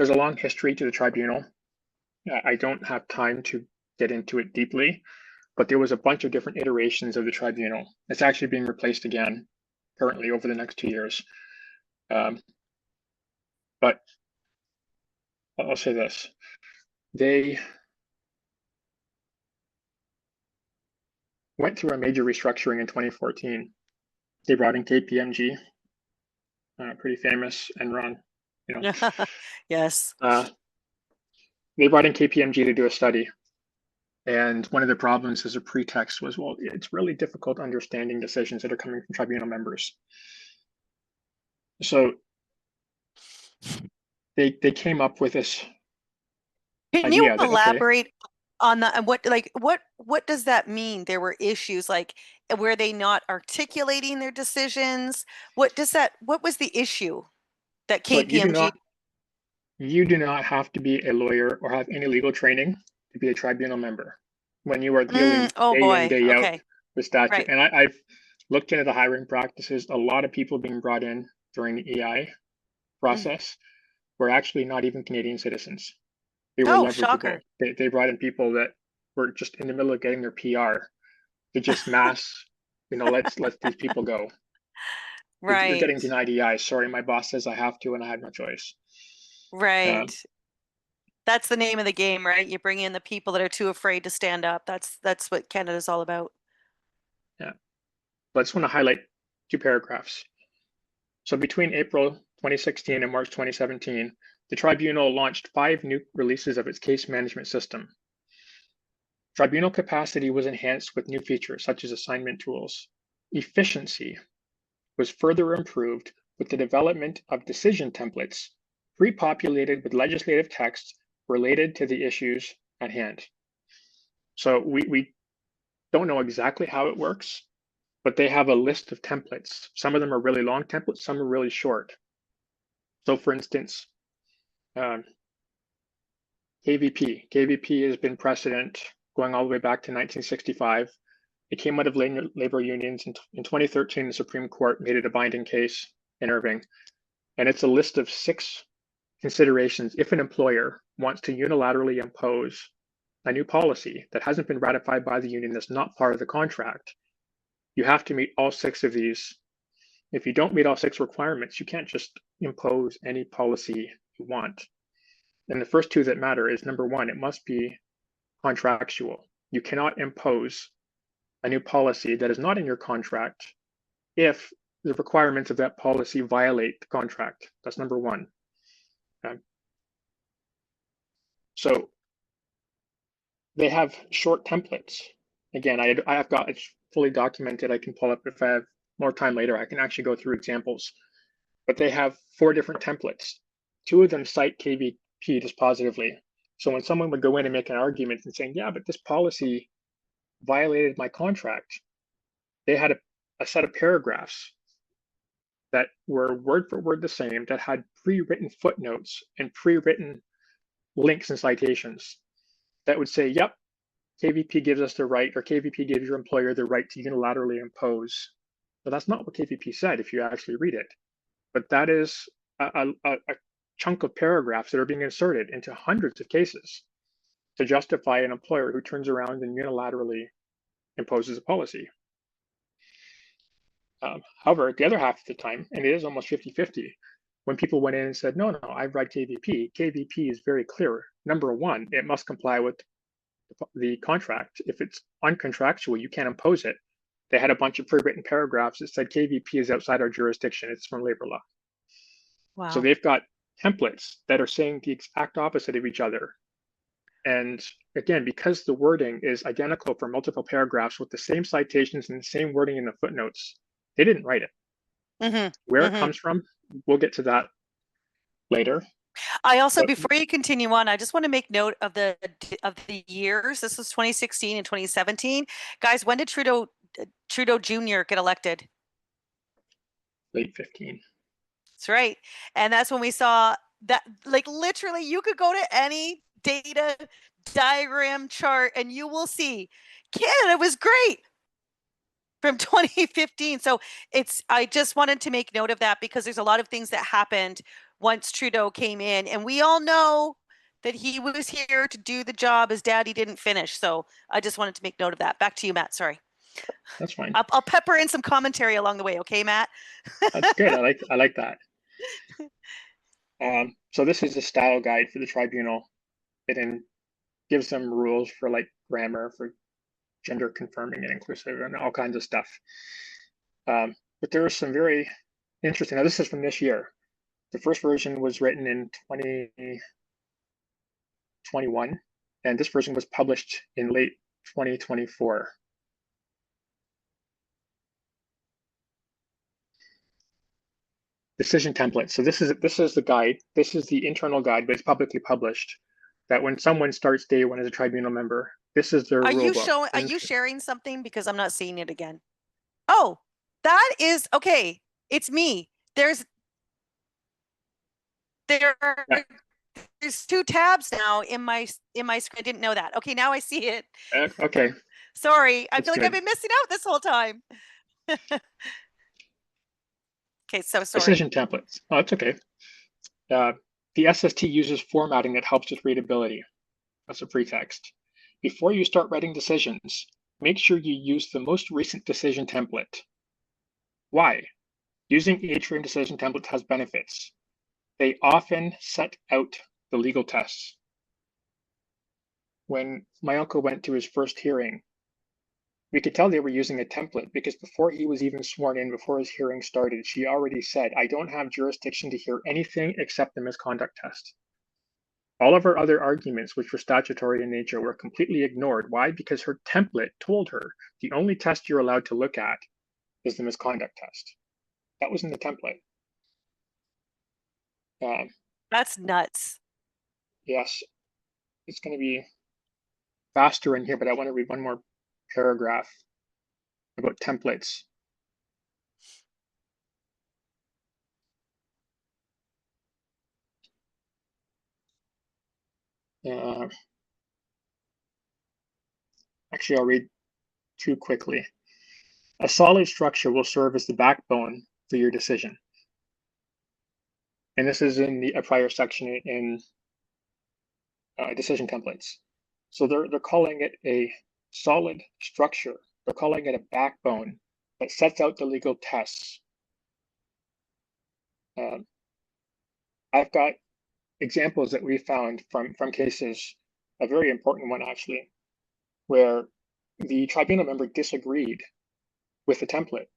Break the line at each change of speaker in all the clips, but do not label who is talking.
there's a long history to the tribunal. I don't have time to get into it deeply, but there was a bunch of different iterations of the tribunal. It's actually being replaced again currently over the next 2 years. But I'll say this. They went through a major restructuring in 2014. They brought in KPMG, pretty famous Enron, you know.
Yes.
They brought in KPMG to do a study. And one of the problems as a pretext was, well, it's really difficult understanding decisions that are coming from tribunal members. So they came up with this
Can you
idea that, okay,
elaborate on that? What does that mean? There were issues like were they not articulating their decisions? What was the issue that
look,
KPMG?
you do not have to be a lawyer or have any legal training to be a tribunal member when you are dealing
Oh
day in,
boy.
day out
Okay.
with statute.
Right.
And I've looked into the hiring practices. A lot of people being brought in during the EI process were actually not even Canadian citizens. They were
Oh,
leverageable.
shocker.
They brought in people that were just in the middle of getting their PR to just mass, let's let these people go. You're
Right.
getting denied EI. Sorry, my boss says I have to, and I have no choice.
Right. That's the name of the game, right? You bring in the people that are too afraid to stand up. That's what Canada's all about.
Yeah, but I just want to highlight 2 paragraphs. So between April 2016 and March 2017, the tribunal launched 5 new releases of its case management system. Tribunal capacity was enhanced with new features such as assignment tools. Efficiency was further improved with the development of decision templates pre-populated with legislative text related to the issues at hand. So we don't know exactly how it works, but they have a list of templates. Some of them are really long templates, some are really short. So for instance, KVP has been precedent going all the way back to 1965. It came out of labor unions. In 2013, the Supreme Court made it a binding case in Irving. And it's a list of 6 considerations if an employer wants to unilaterally impose a new policy that hasn't been ratified by the union, that's not part of the contract. You have to meet all 6 of these. If you don't meet all 6 requirements, you can't just impose any policy you want. And the first 2 that matter is, number 1, it must be contractual. You cannot impose a new policy that is not in your contract if the requirements of that policy violate the contract. That's number 1. Okay. So they have short templates. Again, I've got it fully documented. I can pull up if I have more time later. I can actually go through examples. But they have 4 different templates. 2 of them cite KVP dispositively. So when someone would go in and make an argument and saying, yeah, but this policy violated my contract, they had a set of paragraphs that were word for word the same, that had pre-written footnotes and pre-written links and citations that would say, yep, KVP gives us the right, or KVP gives your employer the right to unilaterally impose. But that's not what KVP said if you actually read it. But that is a chunk of paragraphs that are being inserted into hundreds of cases to justify an employer who turns around and unilaterally imposes a policy. However, at the other half of the time, and it is almost 50-50, when people went in and said, no, I've read KVP, KVP is very clear. Number 1, it must comply with the contract. If it's uncontractual, you can't impose it. They had a bunch of pre-written paragraphs that said KVP is outside our jurisdiction. It's from labor law.
Wow.
So they've got templates that are saying the exact opposite of each other. And again, because the wording is identical for multiple paragraphs with the same citations and the same wording in the footnotes, they didn't write it. Where it comes from, we'll get to that later.
I also, before you continue on, I just want to make note of the years. This was 2016 and 2017. Guys, when did Trudeau Jr. get elected?
Late 15.
That's right. And that's when we saw that, like, literally you could go to any data diagram chart and you will see Canada was great from 2015. So I just wanted to make note of that because there's a lot of things that happened once Trudeau came in, and we all know that he was here to do the job his daddy didn't finish. So I just wanted to make note of that. Back to you, Matt. Sorry.
That's fine.
I'll pepper in some commentary along the way. Okay, Matt?
That's good. I like that. So this is a style guide for the tribunal. It gives them rules for like grammar, for gender confirming and inclusive, and all kinds of stuff. But there are some very interesting. Now, this is from this year. The first version was written in 2021, and this version was published in late 2024. Decision template. So this is the guide. This is the internal guide, but it's publicly published. That when someone starts day one as a tribunal member, this is their rule book.
Are you sharing something? Because I'm not seeing it again. Oh, that is okay. It's me. There's 2 tabs now in my screen. I didn't know that. Okay, now I see it.
Okay.
Sorry, I feel like I've been missing out this whole time. Okay, so sorry.
Decision templates. Oh, it's okay. The SST uses formatting that helps with readability. That's a pretext. Before you start writing decisions, make sure you use the most recent decision template. Why? Using Atrium decision templates has benefits. They often set out the legal tests. When my uncle went to his first hearing, we could tell they were using a template because before he was even sworn in, before his hearing started, she already said, I don't have jurisdiction to hear anything except the misconduct test. All of her other arguments, which were statutory in nature, were completely ignored. Why? Because her template told her the only test you're allowed to look at is the misconduct test. That was in the template.
That's nuts.
Yes, it's going to be faster in here, but I want to read one more paragraph about templates. Actually, I'll read too quickly. A solid structure will serve as the backbone for your decision. And this is in a prior section in decision templates. So they're calling it a solid structure. They're calling it a backbone that sets out the legal tests. I've got examples that we found from cases, a very important one actually, where the tribunal member disagreed with the template,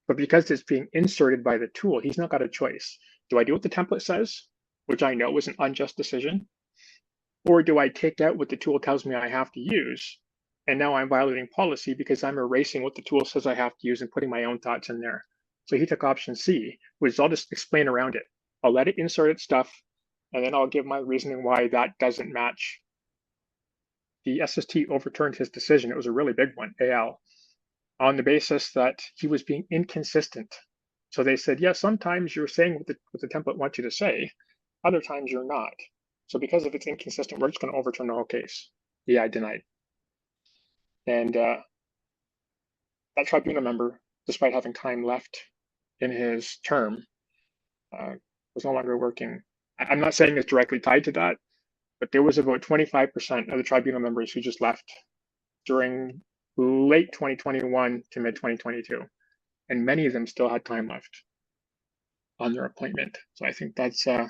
but because it's being inserted by the tool, he's not got a choice. Do I do what the template says, which I know is an unjust decision, or do I take out what the tool tells me I have to use, and now I'm violating policy because I'm erasing what the tool says I have to use and putting my own thoughts in there? So he took option C, which is I'll just explain around it. I'll let it insert its stuff, and then I'll give my reasoning why that doesn't match. The SST overturned his decision. It was a really big one, AL, on the basis that he was being inconsistent. So they said, yeah, sometimes you're saying what the template wants you to say, other times you're not. So because if it's inconsistent, we're just going to overturn the whole case. Yeah, I denied. And that tribunal member, despite having time left in his term, was no longer working. I'm not saying it's directly tied to that, but there was about 25% of the tribunal members who just left during late 2021 to mid 2022. And many of them still had time left on their appointment. So I think that's an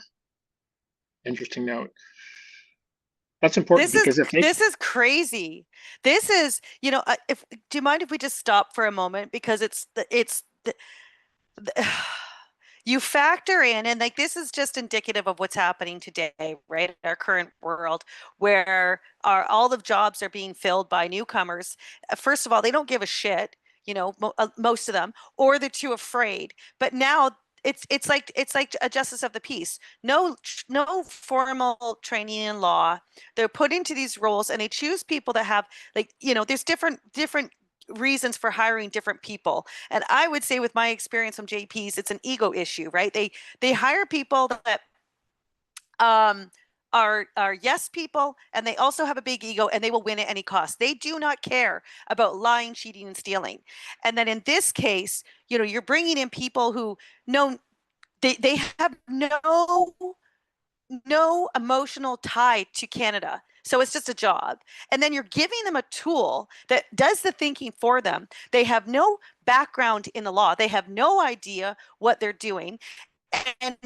interesting note. That's important because
this is crazy. This is, do you mind if we just stop for a moment? Because you factor in, and like this is just indicative of what's happening today, right? In our current world, where all the jobs are being filled by newcomers. First of all, they don't give a shit, most of them, or they're too afraid. But now it's like a justice of the peace. No formal training in law. They're put into these roles, and they choose people that have there's different reasons for hiring different people. And I would say with my experience from JPs, it's an ego issue, right? They hire people that are yes people, and they also have a big ego, and they will win at any cost. They do not care about lying, cheating, and stealing. And then in this case, you're bringing in people who know they have no emotional tie to Canada. So it's just a job. And then you're giving them a tool that does the thinking for them. They have no background in the law. They have no idea what they're doing. And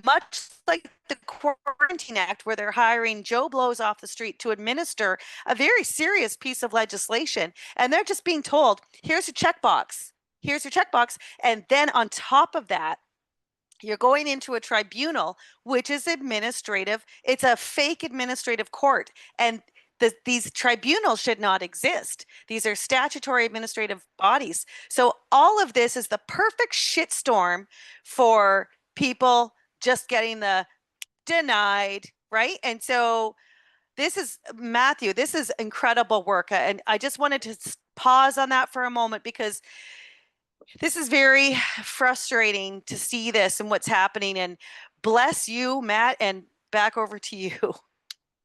much like the Quarantine Act, where they're hiring Joe Blows off the street to administer a very serious piece of legislation, and they're just being told, here's your checkbox. Here's your checkbox. And then on top of that, you're going into a tribunal, which is administrative. It's a fake administrative court. And these tribunals should not exist. These are statutory administrative bodies. So all of this is the perfect shitstorm for people just getting the denied, right? And so this is, Matthew, this is incredible work. And I just wanted to pause on that for a moment, because this is very frustrating to see this and what's happening. And bless you, Matt, and back over to you.